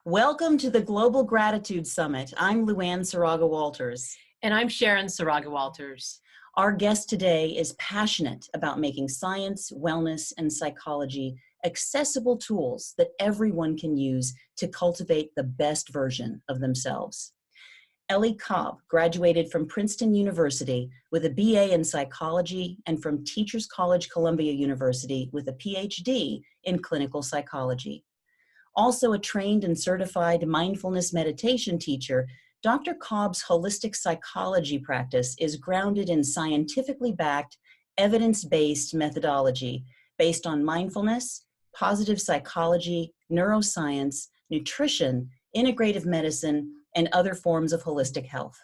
Welcome to the Global Gratitude Summit. I'm Luann Saraga-Walters. And I'm Sharon Saraga-Walters. Our guest today is passionate about making science, wellness, and psychology accessible tools that everyone can use to cultivate the best version of themselves. Ellie Cobb graduated from Princeton University with a BA in psychology and from Teachers College Columbia University with a PhD in clinical psychology. Also a trained and certified mindfulness meditation teacher, Dr. Cobb's holistic psychology practice is grounded in scientifically backed, evidence-based methodology based on mindfulness, positive psychology, neuroscience, nutrition, integrative medicine, and other forms of holistic health.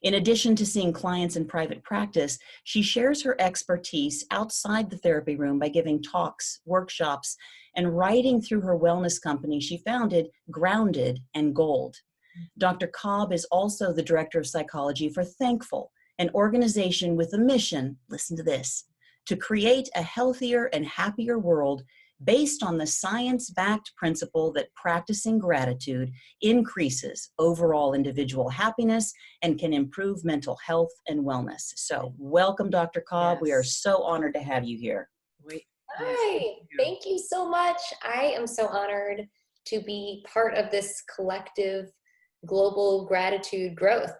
In addition to seeing clients in private practice, she shares her expertise outside the therapy room by giving talks, workshops, and writing through her wellness company she founded, Grounded and Gold. Dr. Cobb is also the director of psychology for Thankful, an organization with a mission, listen to this, to create a healthier and happier world based on the science-backed principle that practicing gratitude increases overall individual happiness and can improve mental health and wellness. So welcome, Dr. Cobb. Yes. We are so honored to have you here. Hi, thank you so much. I am so honored to be part of this collective global gratitude growth.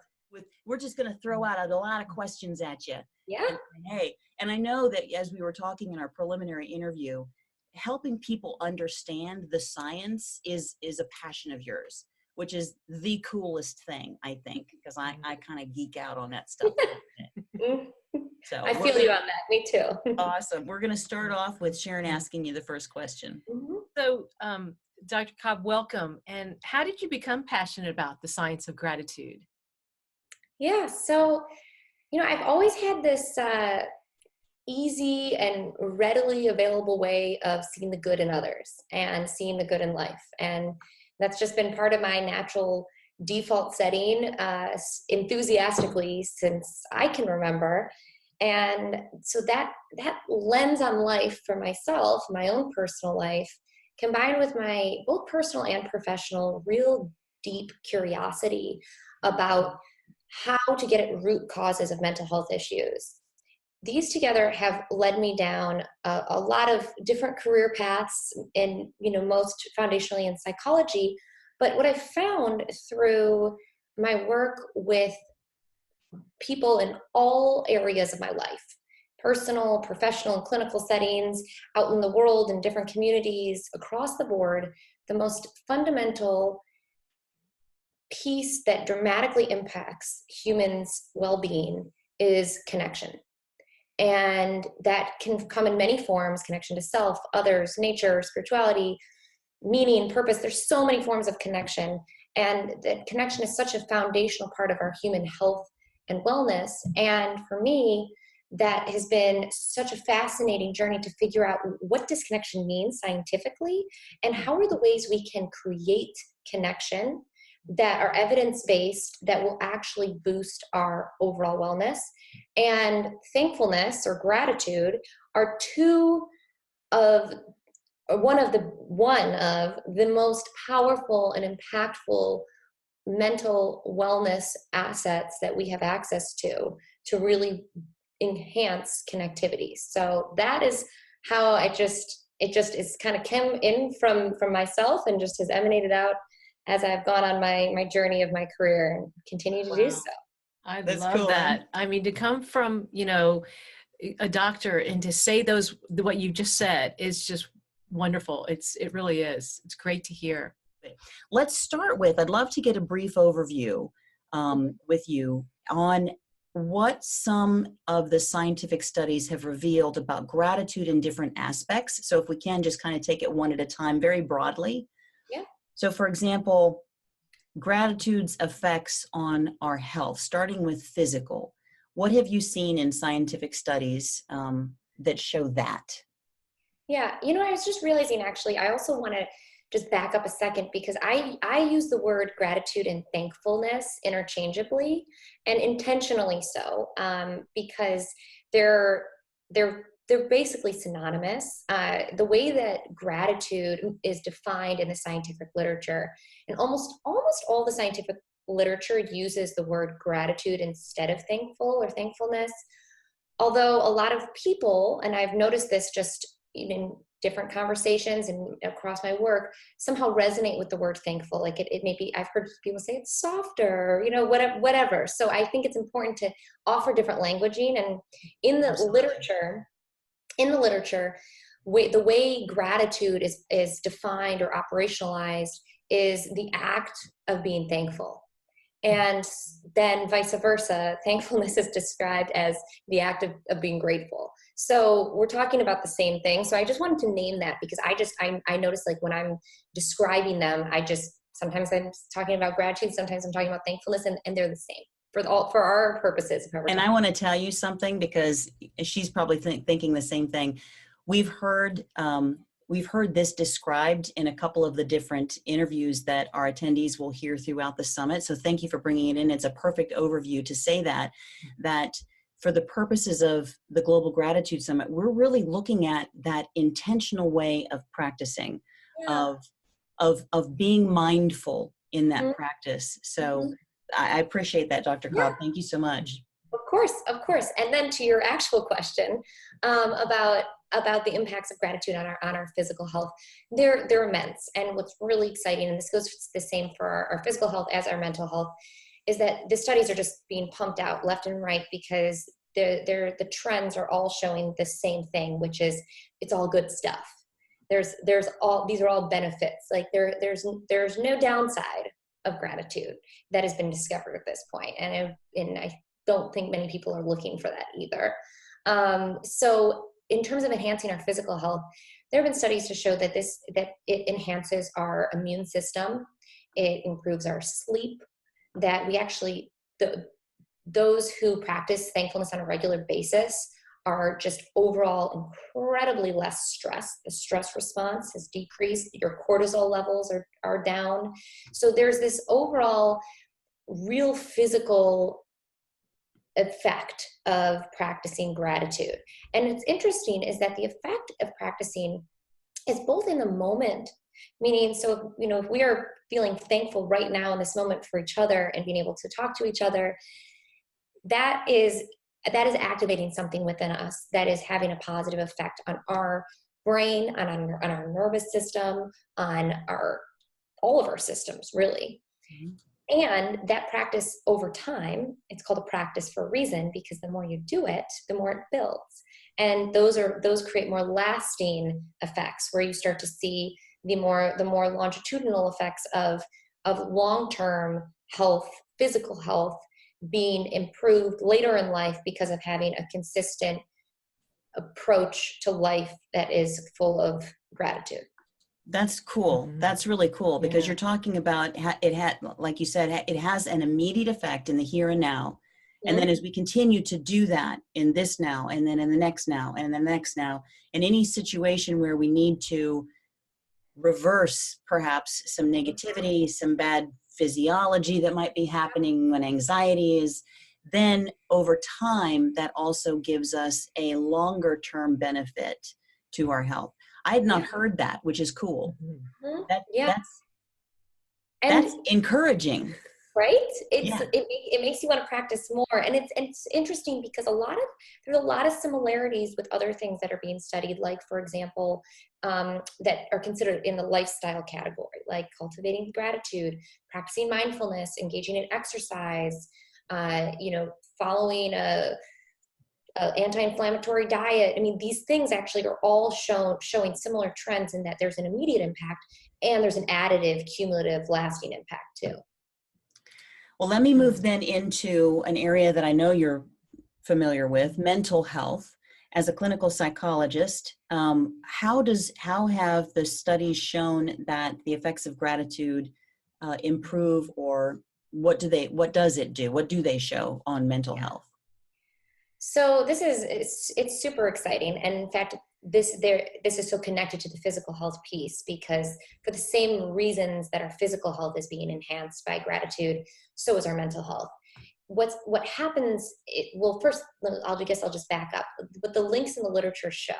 We're just going to throw out a lot of questions at you. Yeah. And I know that as we were talking in our preliminary interview, helping people understand the science is a passion of yours, which is the coolest thing, I think, because I kind of geek out on that stuff. So I feel you on that. Me too. Awesome. We're going to start off with Sharon asking you the first question. So, Dr. Cobb, welcome. And how did you become passionate about the science of gratitude? Yeah. So, I've always had this easy and readily available way of seeing the good in others and seeing the good in life. And that's just been part of my natural default setting enthusiastically since I can remember. And so that lens on life for myself, my own personal life, combined with my both personal and professional real deep curiosity about how to get at root causes of mental health issues. These together have led me down a lot of different career paths in, most foundationally in psychology. But what I found through my work with people in all areas of my life, personal, professional, and clinical settings, out in the world, in different communities, across the board, the most fundamental piece that dramatically impacts humans' well-being is connection. And that can come in many forms: connection to self, others, nature, spirituality, meaning, purpose. There's so many forms of connection. And that connection is such a foundational part of our human health and wellness. And for me, that has been such a fascinating journey to figure out what does connection mean scientifically, and how are the ways we can create connection that are evidence-based that will actually boost our overall wellness. And thankfulness or gratitude are one of the most powerful and impactful mental wellness assets that we have access to really enhance connectivity. So that is how it just is kind of came in from myself and just has emanated out as I've gone on my journey of my career and continue to do so. I That's love cool. that. I mean, to come from, a doctor and to say what you just said is just wonderful. It really is. It's great to hear. Let's start with, I'd love to get a brief overview with you on what some of the scientific studies have revealed about gratitude in different aspects. So if we can just kind of take it one at a time, very broadly. Yeah. So for example, gratitude's effects on our health, starting with physical. What have you seen in scientific studies that show that? Yeah, I was just realizing, actually, I also want to just back up a second, because I use the word gratitude and thankfulness interchangeably, and intentionally so, because they're they're basically synonymous. The way that gratitude is defined in the scientific literature, and almost all the scientific literature uses the word gratitude instead of thankful or thankfulness. Although a lot of people, and I've noticed this just in different conversations and across my work, somehow resonate with the word thankful. Like it may be, I've heard people say it's softer, you know, whatever. So I think it's important to offer different languaging. And in the literature, the way gratitude is defined or operationalized is the act of being thankful. And then vice versa, thankfulness is described as the act of being grateful. So we're talking about the same thing. So I just wanted to name that because I notice, like, when I'm describing them, sometimes I'm talking about gratitude, sometimes I'm talking about thankfulness, and they're the same for our purposes. And I want to tell you something, because she's probably thinking the same thing. We've heard this described in a couple of the different interviews that our attendees will hear throughout the summit. So thank you for bringing it in. It's a perfect overview to say that for the purposes of the Global Gratitude Summit, we're really looking at that intentional way of practicing, Yeah. of being mindful in that Mhm. practice. So Mhm. I appreciate that, Dr. Cobb. Yeah. Thank you so much. Of course. And then to your actual question, about the impacts of gratitude on our physical health, they're immense. And what's really exciting, and this goes the same for our physical health as our mental health, is that the studies are just being pumped out left and right because the trends are all showing the same thing, which is it's all good stuff. These are all benefits. Like there's no downside of gratitude that has been discovered at this point, and I don't think many people are looking for that either. So in terms of enhancing our physical health, there have been studies to show that it enhances our immune system, it improves our sleep, that we actually, those who practice thankfulness on a regular basis are just overall incredibly less stressed. The stress response has decreased, your cortisol levels are down. So there's this overall real physical effect of practicing gratitude. And it's interesting is that the effect of practicing is both in the moment, meaning, so, you know, if we are feeling thankful right now in this moment for each other and being able to talk to each other, that is activating something within us that is having a positive effect on our brain, on our nervous system, on all of our systems, really. Mm-hmm. And that practice over time, it's called a practice for a reason, because the more you do it, the more it builds. And those create more lasting effects, where you start to see the more longitudinal effects of long-term health, physical health, being improved later in life because of having a consistent approach to life that is full of gratitude. That's cool. Mm-hmm. That's really cool, because you're talking about like you said, it has an immediate effect in the here and now. Mm-hmm. And then as we continue to do that in this now, and then in the next now, and the next now, in any situation where we need to reverse perhaps some negativity, some bad physiology that might be happening when anxiety is, then over time, that also gives us a longer term benefit to our health. I had not heard that, which is cool. Mm-hmm. That's encouraging. Right? It makes you want to practice more. And it's interesting because there's a lot of similarities with other things that are being studied, like, for example, that are considered in the lifestyle category, like cultivating gratitude, practicing mindfulness, engaging in exercise, following a anti-inflammatory diet. I mean, these things actually are all showing similar trends in that there's an immediate impact and there's an additive, cumulative, lasting impact too. Well, let me move then into an area that I know you're familiar with, mental health. As a clinical psychologist, how have the studies shown that the effects of gratitude improve, or what does it do? What do they show on mental health? So it's super exciting. And in fact, this is so connected to the physical health piece, because for the same reasons that our physical health is being enhanced by gratitude, so is our mental health. what happens, well, first, I guess I'll just back up. What the links in the literature show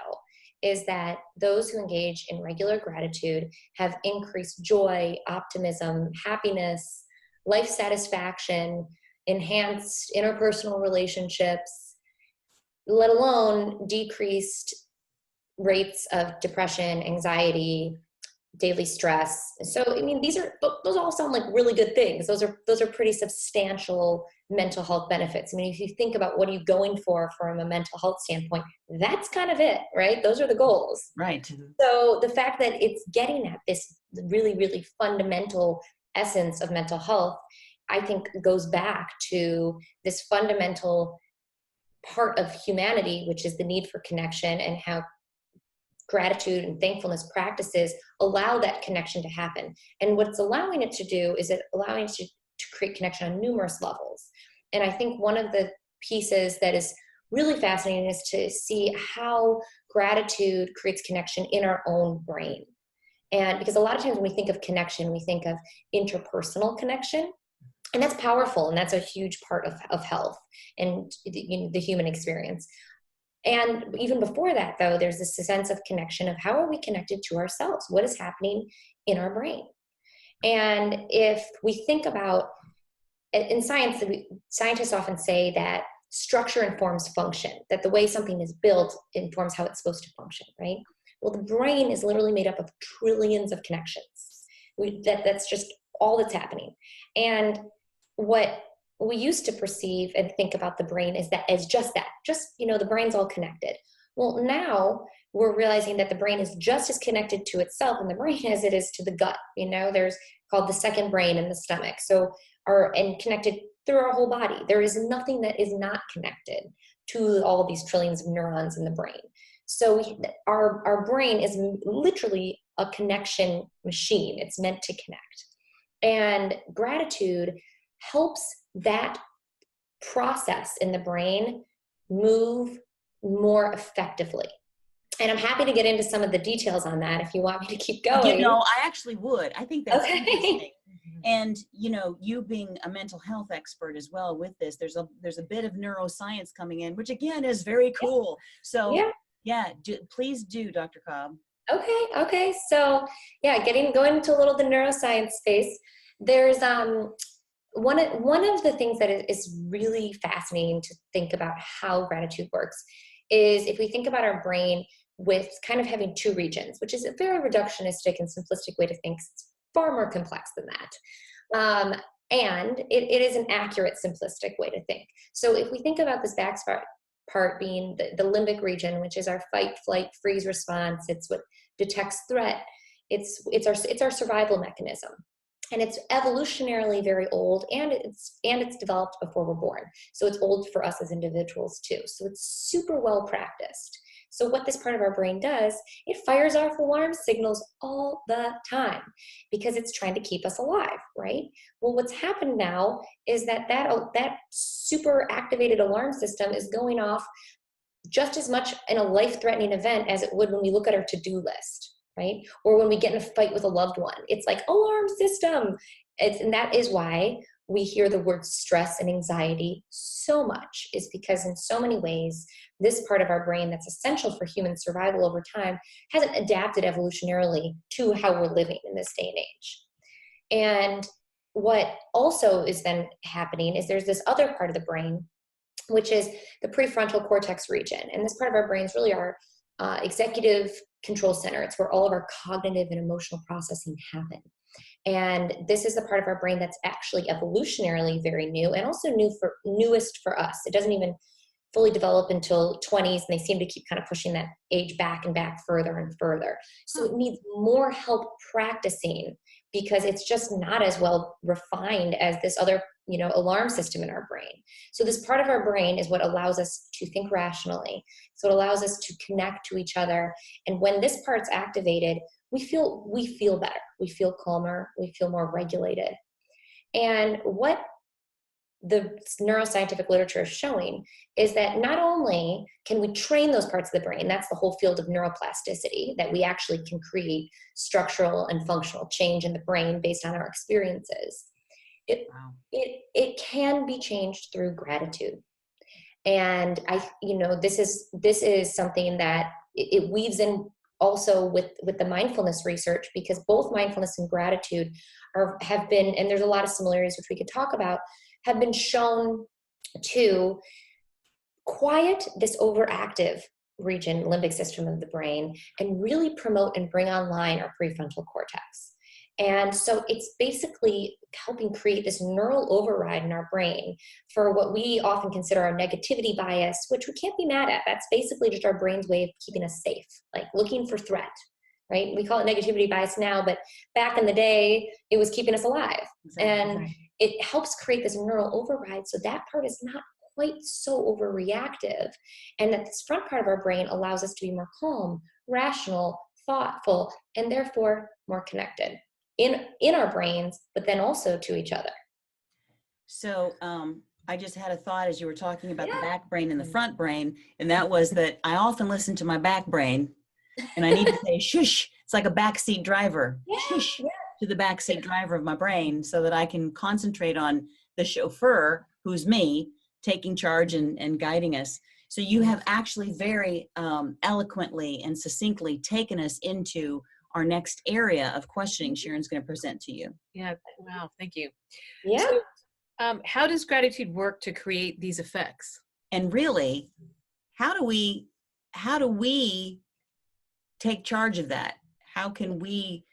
is that those who engage in regular gratitude have increased joy, optimism, happiness, life satisfaction, enhanced interpersonal relationships, let alone decreased rates of depression, anxiety, daily stress. So, I mean, those all sound like really good things. Those are pretty substantial mental health benefits. I mean, if you think about what are you going for from a mental health standpoint, that's kind of it, right? Those are the goals. Right. So the fact that it's getting at this really, really fundamental essence of mental health, I think goes back to this fundamental part of humanity, which is the need for connection, and how gratitude and thankfulness practices allow that connection to happen. And what it's allowing it to do is it allowing it to create connection on numerous levels. And I think one of the pieces that is really fascinating is to see how gratitude creates connection in our own brain. And because a lot of times when we think of connection, we think of interpersonal connection. And that's powerful, and that's a huge part of health and the human experience. And even before that, though, there's this sense of connection of how are we connected to ourselves? What is happening in our brain? And if we think about, in science, scientists often say that structure informs function, that the way something is built informs how it's supposed to function, right? Well, the brain is literally made up of trillions of connections. That's just all that's happening. And what we used to perceive and think about the brain is that as just that, the brain's all connected. Well, now we're realizing that the brain is just as connected to itself in the brain as it is to the gut. There's called the second brain in the stomach. So and connected through our whole body. There is nothing that is not connected to all these trillions of neurons in the brain. So our brain is literally a connection machine. It's meant to connect. And gratitude helps that process in the brain move more effectively. And I'm happy to get into some of the details on that if you want me to keep going. I actually would. I think that's okay. interesting. And, you being a mental health expert as well with this, there's a bit of neuroscience coming in, which again is very cool. So please do, Dr. Cobb. Okay. So going into a little the neuroscience space, there's one of the things that is really fascinating to think about how gratitude works is if we think about our brain with kind of having two regions, which is a very reductionistic and simplistic way to think. It's far more complex than that. And it is an accurate, simplistic way to think. So if we think about this back part being the limbic region, which is our fight, flight, freeze response, it's what detects threat. It's our survival mechanism. And it's evolutionarily very old, and it's developed before we're born. So it's old for us as individuals too. So it's super well practiced. So what this part of our brain does, it fires off alarm signals all the time because it's trying to keep us alive, right? Well, what's happened now is that super activated alarm system is going off just as much in a life-threatening event as it would when we look at our to-do list. Right? Or when we get in a fight with a loved one, it's like alarm system. And that is why we hear the word stress and anxiety so much, is because in so many ways, this part of our brain that's essential for human survival over time hasn't adapted evolutionarily to how we're living in this day and age. And what also is then happening is there's this other part of the brain, which is the prefrontal cortex region. And this part of our brain is really our executive control center. It's where all of our cognitive and emotional processing happen. And this is the part of our brain that's actually evolutionarily very new, and also newest for us. It doesn't even fully develop until 20s, and they seem to keep kind of pushing that age back and back further and further. So it needs more help practicing because it's just not as well refined as this other alarm system in our brain. So this part of our brain is what allows us to think rationally. So it allows us to connect to each other. And when this part's activated, we feel better. We feel calmer. We feel more regulated. And what the neuroscientific literature is showing is that not only can we train those parts of the brain, that's the whole field of neuroplasticity, that we actually can create structural and functional change in the brain based on our experiences, Wow. It can be changed through gratitude. And this is something that it weaves in also with the mindfulness research, because both mindfulness and gratitude have been, and there's a lot of similarities which we could talk about, have been shown to quiet this overactive region, limbic system of the brain, and really promote and bring online our prefrontal cortex. And so it's basically helping create this neural override in our brain for what we often consider our negativity bias, which we can't be mad at. That's basically just our brain's way of keeping us safe, like looking for threat, right? We call it negativity bias now, but back in the day, it was keeping us alive. Exactly. And it helps create this neural override, so that part is not quite so overreactive, and that this front part of our brain allows us to be more calm, rational, thoughtful, and therefore more connected in our brains, but then also to each other. So I just had a thought as you were talking about the Yeah. back brain and the front brain, and that was that I often listen to my back brain, and I need to say shush. It's like a backseat driver. Yeah, Shush yeah. to the backseat driver of my brain, so that I can concentrate on the chauffeur, who's me, taking charge and guiding us. So you have actually very eloquently and succinctly taken us into our next area of questioning Sharon's going to present to you. Yeah. Wow. Thank you. Yeah. So, how does gratitude work to create these effects? And really, how do we take charge of that? How can we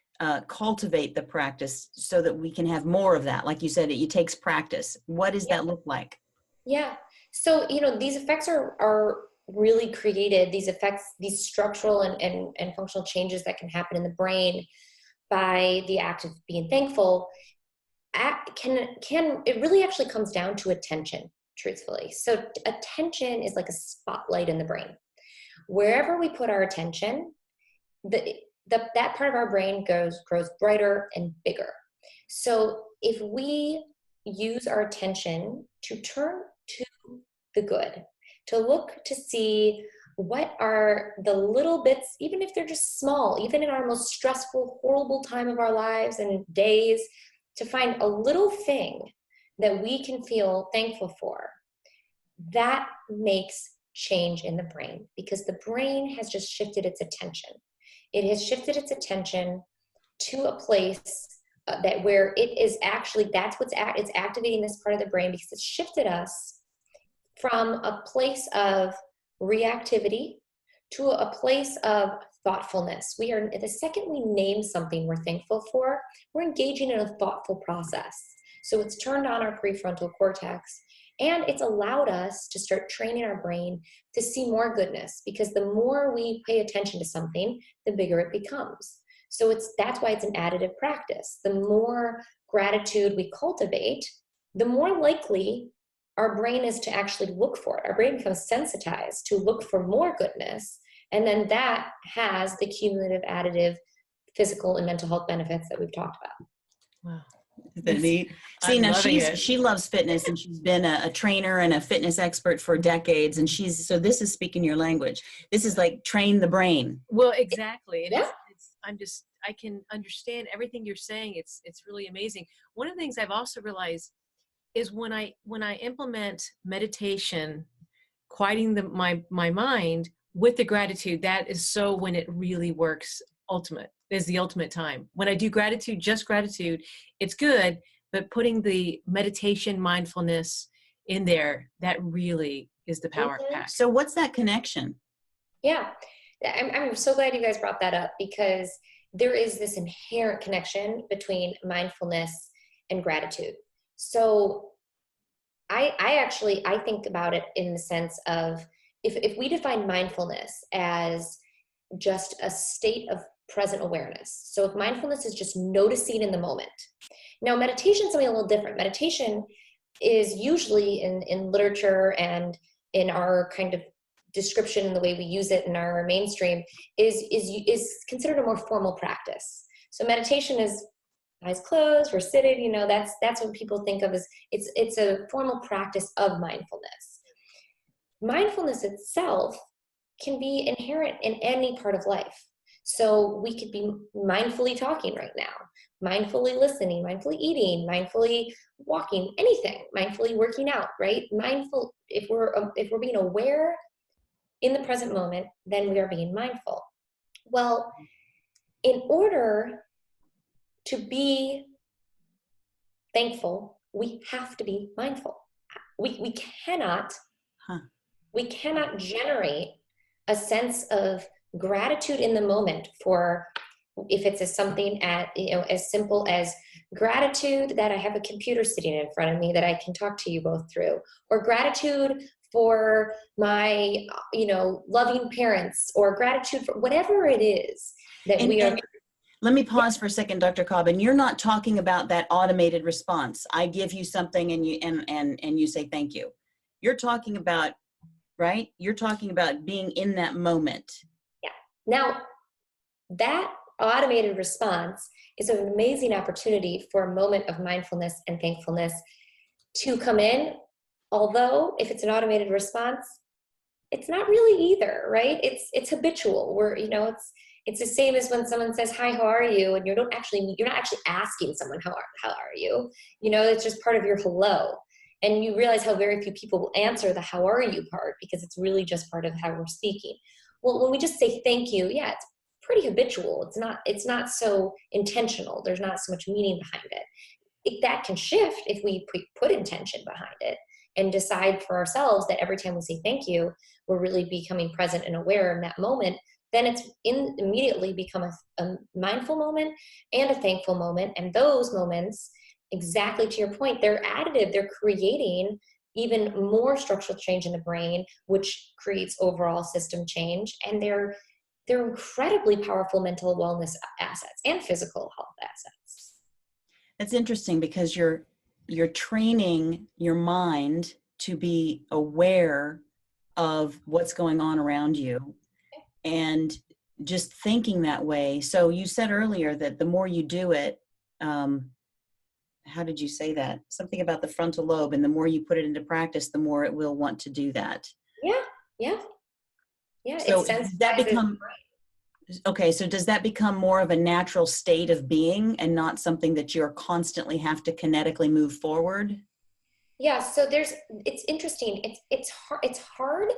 cultivate the practice so that we can have more of that? Like you said, it takes practice. What does that look like? Yeah. So, these effects are really created, these effects, these structural and functional changes that can happen in the brain by the act of being thankful. It really actually comes down to attention, truthfully. So attention is like a spotlight in the brain. Wherever we put our attention, that part of our brain grows brighter and bigger. So if we use our attention to turn to the good, to look to see what are the little bits, even if they're just small, even in our most stressful, horrible time of our lives and days, to find a little thing that we can feel thankful for, that makes change in the brain, because the brain has just shifted its attention. It has shifted its attention to a place that where it is actually, it's activating this part of the brain, because it's shifted us from a place of reactivity to a place of thoughtfulness. The second we name something we're thankful for, we're engaging in a thoughtful process. So it's turned on our prefrontal cortex, and it's allowed us to start training our brain to see more goodness, because the more we pay attention to something, the bigger it becomes. So that's why it's an additive practice. The more gratitude we cultivate, the more likely our brain is to actually look for it. Our brain becomes sensitized to look for more goodness, and then that has the cumulative additive physical and mental health benefits that we've talked about. Wow. Isn't that neat? See, I'm now loving it. she loves fitness, and she's been a trainer and a fitness expert for decades, and so this is speaking your language. This is like train the brain. Well, exactly. And Yeah. I can understand everything you're saying. It's really amazing. One of the things I've also realized is when I implement meditation, quieting my mind with the gratitude, that is so when it really works. Is the ultimate time. When I do gratitude, just gratitude, it's good, but putting the meditation mindfulness in there, that really is the power pack. So what's that connection? Yeah, I'm so glad you guys brought that up, because there is this inherent connection between mindfulness and gratitude. So I think about it in the sense of, if we define mindfulness as just a state of present awareness. So if mindfulness is just noticing in the moment. Now, meditation is something a little different. Meditation is usually in literature and in our kind of description and the way we use it in our mainstream is considered a more formal practice. So meditation is eyes closed, we're sitting, that's what people think of as it's a formal practice of mindfulness. Mindfulness itself can be inherent in any part of life. So we could be mindfully talking right now, mindfully listening, mindfully eating, mindfully walking, anything, mindfully working out, right? Mindful, if we're being aware in the present moment, then we are being mindful. Well, in order to be thankful, we have to be mindful. We cannot Huh. we cannot generate a sense of gratitude in the moment for, if it's something as simple as gratitude that I have a computer sitting in front of me that I can talk to you both through, or gratitude for my loving parents, or gratitude for whatever it is that we are. And let me pause for a second, Dr. Cobb. And you're not talking about that automated response. I give you something and you say thank you. You're talking about, right? You're talking about being in that moment. Yeah. Now, that automated response is an amazing opportunity for a moment of mindfulness and thankfulness to come in. Although if it's an automated response, it's not really either, right? It's habitual. It's the same as when someone says, "Hi, how are you?" and you're not actually asking someone how are you. It's just part of your hello. And you realize how very few people will answer the "how are you" part, because it's really just part of how we're speaking. Well, when we just say thank you, yeah, it's pretty habitual. It's not so intentional. There's not so much meaning behind it. That can shift if we put intention behind it and decide for ourselves that every time we say thank you, we're really becoming present and aware in that moment. Then it's immediately become a mindful moment and a thankful moment. And those moments, exactly to your point, they're additive. They're creating even more structural change in the brain, which creates overall system change. And they're incredibly powerful mental wellness assets and physical health assets. That's interesting, because you're training your mind to be aware of what's going on around you and just thinking that way. So you said earlier that the more you do it, how did you say that? Something about the frontal lobe, and the more you put it into practice, the more it will want to do that. Yeah. So does that become, okay, so does that become more of a natural state of being and not something that you're constantly have to kinetically move forward? Yeah, so it's interesting. It's hard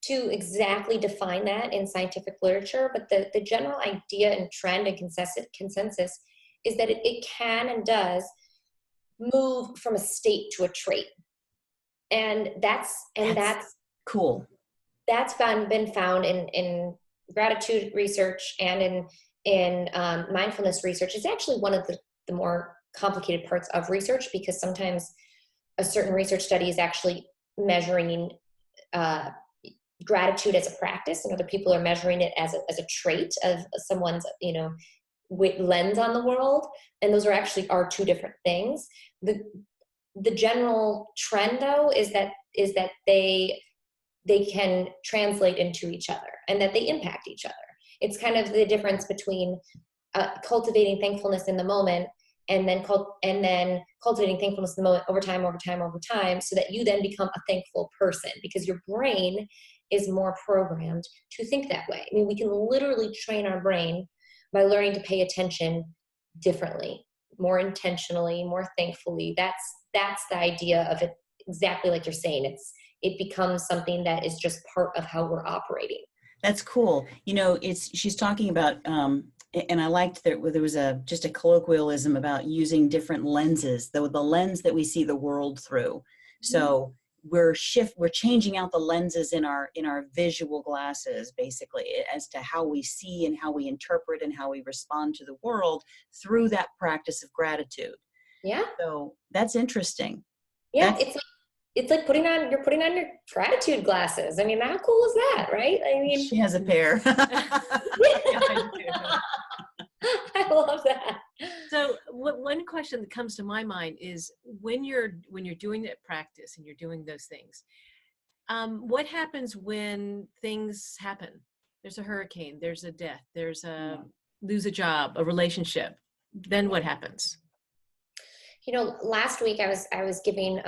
to exactly define that in scientific literature, but the general idea and trend and consensus is that it can and does move from a state to a trait. And that's cool. That's been found in gratitude research and in mindfulness research. It's actually one of the more complicated parts of research, because sometimes a certain research study is actually measuring gratitude as a practice, and other people are measuring it as a trait of someone's lens on the world, and those are two different things. The general trend, though, is that they can translate into each other and that they impact each other. It's kind of the difference between cultivating thankfulness in the moment and then cultivating thankfulness in the moment over time, so that you then become a thankful person, because your brain is more programmed to think that way. I mean, we can literally train our brain by learning to pay attention differently, more intentionally, more thankfully. That's the idea of it, exactly like you're saying. It becomes something that is just part of how we're operating. That's cool. She's talking about, and I liked that there was just a colloquialism about using different lenses, the lens that we see the world through. So we're changing out the lenses in our visual glasses, basically, as to how we see and how we interpret and how we respond to the world through that practice of gratitude. Yeah. So that's interesting. Yeah, it's like putting on your gratitude glasses. I mean, how cool is that, right? I mean, she has a pair. I love that. So one question that comes to my mind is, when you're doing that practice and you're doing those things, what happens when things happen? There's a hurricane, there's a death, lose a job, a relationship. Then what happens? Last week I was giving,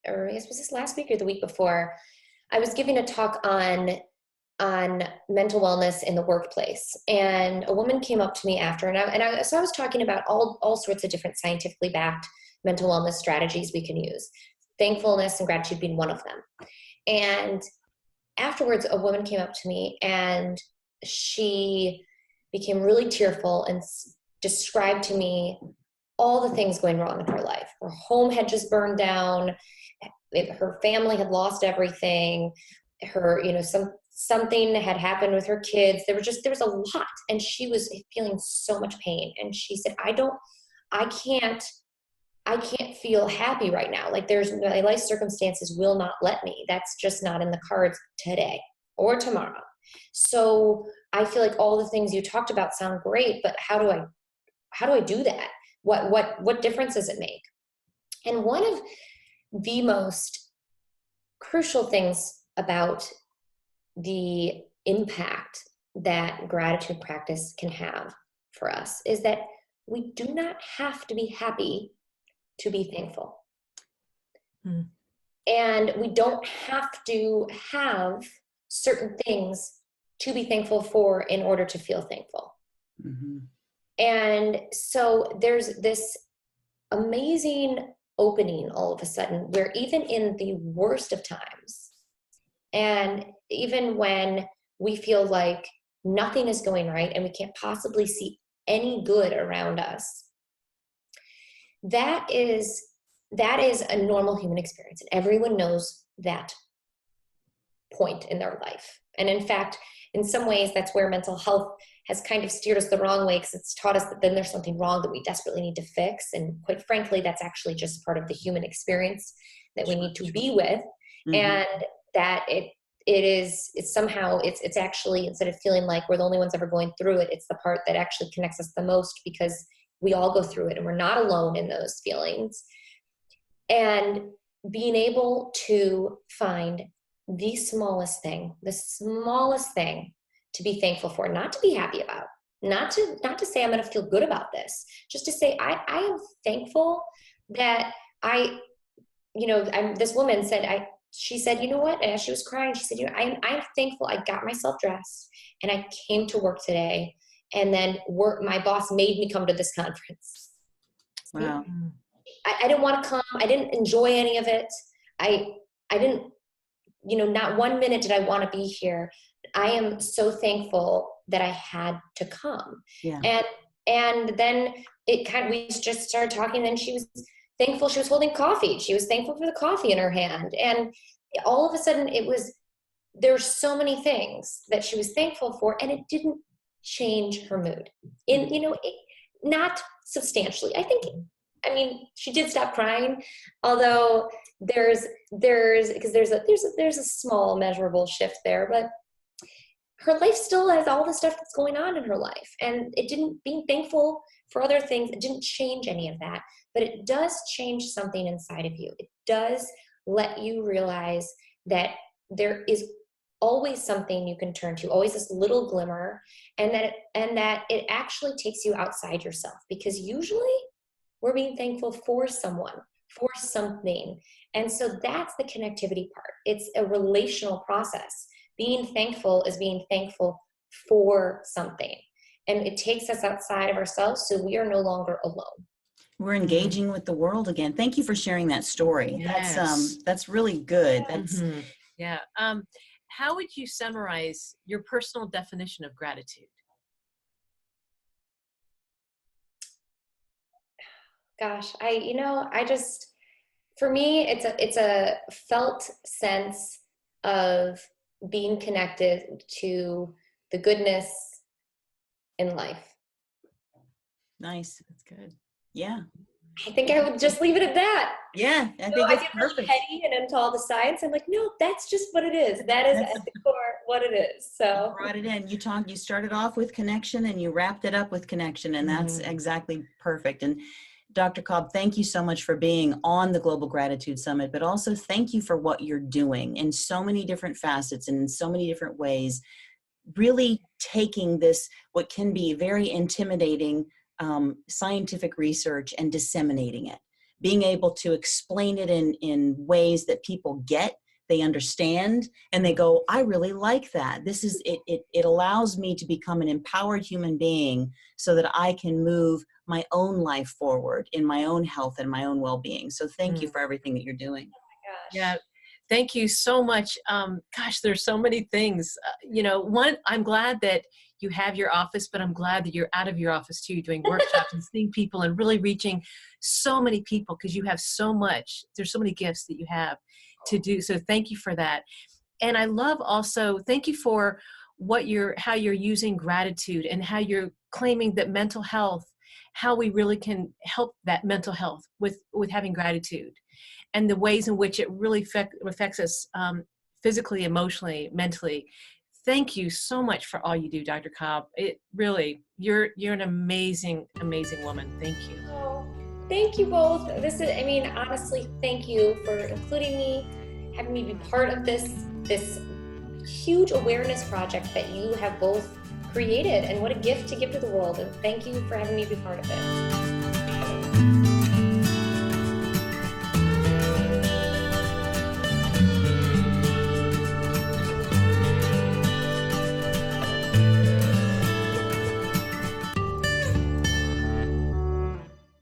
or I guess was this last week or the week before, I was giving a talk on on mental wellness in the workplace. And a woman came up to me after, so I was talking about all sorts of different scientifically backed mental wellness strategies we can use, thankfulness and gratitude being one of them. And afterwards, a woman came up to me and she became really tearful and described to me all the things going wrong in her life. Her home had just burned down. Her family had lost everything. Her, something had happened with her kids. There was a lot, and she was feeling so much pain. And she said, I can't feel happy right now. Like my life circumstances will not let me. That's just not in the cards today or tomorrow. So I feel like all the things you talked about sound great, but how do I do that? What difference does it make? And one of the most crucial things about the impact that gratitude practice can have for us is that we do not have to be happy to be thankful. And we don't have to have certain things to be thankful for in order to feel thankful. Mm-hmm. And so there's this amazing opening all of a sudden where even in the worst of times, and even when we feel like nothing is going right and we can't possibly see any good around us, that is a normal human experience. And everyone knows that point in their life. And in fact, in some ways, that's where mental health has kind of steered us the wrong way, because it's taught us that then there's something wrong that we desperately need to fix. And quite frankly, that's actually just part of the human experience that we need to be with. Mm-hmm. And that it's actually, instead of feeling like we're the only ones ever going through it, it's the part that actually connects us the most, because we all go through it and we're not alone in those feelings. And being able to find the smallest thing to be thankful for, not to be happy about, not to say I'm going to feel good about this, just to say I am thankful that this woman said, she said, you know what? And as she was crying, she said, I'm thankful I got myself dressed and I came to work today. And then my boss made me come to this conference. Wow. I didn't want to come. I didn't enjoy any of it. I didn't, not 1 minute did I want to be here. I am so thankful that I had to come. Yeah. And then we just started talking, and she was thankful she was holding coffee. She was thankful for the coffee in her hand. And all of a sudden there were so many things that she was thankful for, and it didn't change her mood not substantially. She did stop crying, although there's a small measurable shift there, but her life still has all the stuff that's going on in her life. And being thankful for other things, it didn't change any of that, but it does change something inside of you. It does let you realize that there is always something you can turn to, always this little glimmer, and that it actually takes you outside yourself, because usually we're being thankful for someone, for something. And so that's the connectivity part. It's a relational process. Being thankful is being thankful for something. And it takes us outside of ourselves, so we are no longer alone. We're engaging with the world again. Thank you for sharing that story. Yes. That's really good. That's Yeah. How would you summarize your personal definition of gratitude? Gosh, for me, it's a felt sense of being connected to the goodness in life. Nice. That's good. Yeah. I think I would just leave it at that. Yeah, I think it's perfect. Really petty and into all the science. I'm like, no, that's just what it is. That is at the core what it is. So you brought it in. You started off with connection and you wrapped it up with connection, and that's exactly perfect. And Dr. Cobb, thank you so much for being on the Global Gratitude Summit, but also thank you for what you're doing in so many different facets and in so many different ways, really taking this, what can be very intimidating scientific research, and disseminating it, being able to explain it in ways that people get, they understand, and they go, I really like that. This is it. It allows me to become an empowered human being so that I can move my own life forward in my own health and my own well-being. So thank you for everything that you're doing. Gosh. Yeah. Thank you so much. Gosh, there's so many things. One, I'm glad that you have your office, but I'm glad that you're out of your office too, doing workshops and seeing people and really reaching so many people, because you have so much. There's so many gifts that you have to do. So thank you for that. And I love also, thank you for how you're using gratitude and how you're claiming that mental health, how we really can help that mental health with having gratitude, and the ways in which it really affects us physically, emotionally, mentally. Thank you so much for all you do, Dr. Cobb. It really, you're an amazing, amazing woman. Thank you. Oh, thank you both. Honestly, thank you for including me, having me be part of this huge awareness project that you have both created, and what a gift to give to the world. And thank you for having me be part of it.